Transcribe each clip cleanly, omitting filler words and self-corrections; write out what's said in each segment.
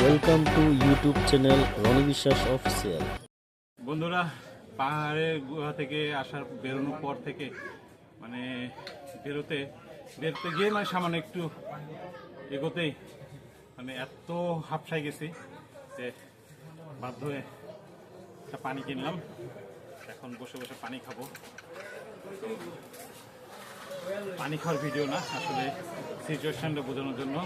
Welcome to YouTube channel Roni Biswas official. বন্ধুরা, পাহাড়ের গুহা থেকে বেরোনোর পর থেকে মানে বেরোতে বেরোতে গিয়ে মানে সামান্য একটু এগোতেই মানে এত হাঁপসাই গেছি যে বাধ্য হয়ে একটা পানি কিনলাম। এখন বসে বসে পানি খাবো। তো পানি খাওয়ার ভিডিও না, আসলে সিচুয়েশনটা বোঝানোর জন্য।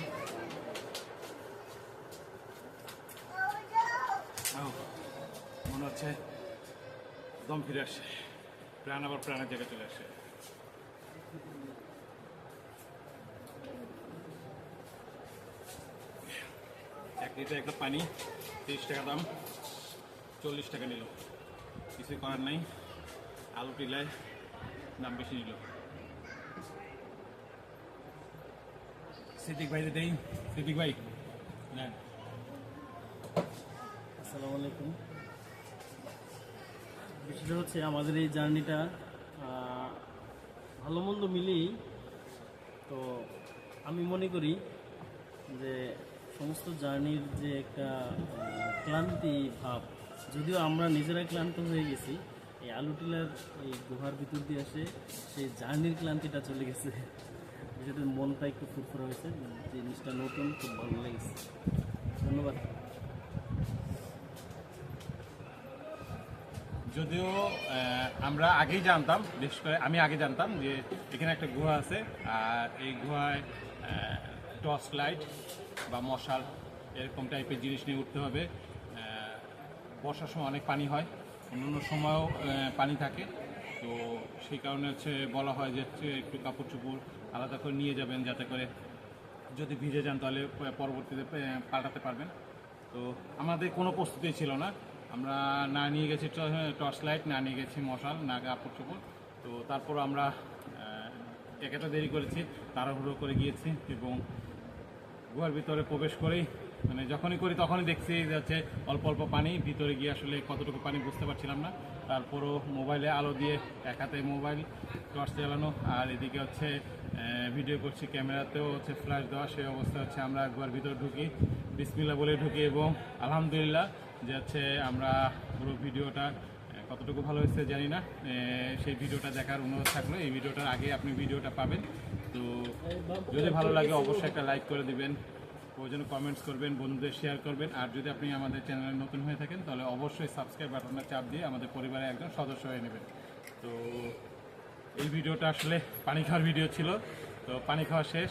মনে হচ্ছে দম ফিরে আসে, প্রাণ আবার প্রাণের জায়গায় চলে আসে। এক লিটার একটা পানি 30 টাকা দাম, 40 টাকা নিল। কিছুই করার নাই, আলু টিলায় দাম বেশি নিল। সিদ্দিক ভাই দেই, সিদ্দিক ভাই নেন। আসসালামু আলাইকুম। বিষয়টা হচ্ছে আমাদের এই জার্নিটা ভালো মন্দ মিলেই, তো আমি মনে করি যে সমস্ত জার্নির যে একটা ক্লান্তি ভাব, যদিও আমরা নিজেরাই ক্লান্ত হয়ে গেছি, এই আলু টিলার এই গুহার ভিতর দিয়ে আসে সেই জার্নির ক্লান্তিটা চলে গেছে। বিষয়টা মনটা একটু ফুরফুরা হয়েছে, জিনিসটা নতুন, খুব ভালো লেগেছে। ধন্যবাদ। যদিও আমরা আগেই জানতাম, বিশেষ করে আমি আগে জানতাম যে এখানে একটা গুহা আছে, আর এই গুহায় টর্চ লাইট বা মশাল এরকম টাইপের জিনিস নিয়ে উঠতে হবে। বর্ষার সময় অনেক পানি হয়, অন্যান্য সময়ও পানি থাকে, তো সেই কারণে হচ্ছে বলা হয় যে একটু কাপড় চোপড় আলাদা করে নিয়ে যাবেন, যাতে করে যদি ভিজে যান তাহলে পরবর্তীতে পাল্টাতে পারবেন। তো আমাদের কোনো প্রস্তুতি ছিল না, আমরা না নিয়ে গেছি টর্চ লাইট, না নিয়ে গেছি মশাল, না কাপড় চোপড়। তো তারপর আমরা একেটা দেরি করেছি, তাড়াহুড়ো করে গিয়েছি এবং গুহার ভিতরে প্রবেশ করেই মানে যখনই করি তখনই দেখছি যে হচ্ছে অল্প অল্প পানি। ভিতরে গিয়ে আসলে কতটুকু পানি বুঝতে পারছিলাম না। তারপরও মোবাইলে আলো দিয়ে, এক হাতে মোবাইল টর্চ চালানো, আর এদিকে হচ্ছে ভিডিও করছি, ক্যামেরাতেও হচ্ছে ফ্ল্যাশ দেওয়া। সেই অবস্থা হচ্ছে আমরা গুহার ভিতরে ঢুকি, বিসমিল্লাহ বলে ঢুকি এবং আলহামদুলিল্লাহ যে হচ্ছে আমরা পুরো ভিডিওটা কতটুকু ভালো হয়েছে জানি না, সেই ভিডিওটা দেখার অনুরোধ থাকলো। এই ভিডিওটার আগে আপনি ভিডিওটা পাবেন, তো যদি ভালো লাগে অবশ্যই একটা লাইক করে দিবেন, প্রয়োজনে কমেন্টস করবেন, বন্ধুদের শেয়ার করবেন। আর যদি আপনি আমাদের চ্যানেলে নতুন হয়ে থাকেন তাহলে অবশ্যই সাবস্ক্রাইব বাটনটা চাপ দিয়ে আমাদের পরিবারের একজন সদস্য হয়ে নেবেন। তো এই ভিডিওটা আসলে পানি খাওয়ার ভিডিও ছিল। তো পানি খাওয়া শেষ,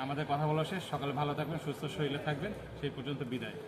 আমাদের কথা বলা শেষ। সকালে ভালো থাকবেন, সুস্থ শরীরে থাকবেন, সেই পর্যন্ত বিদায়।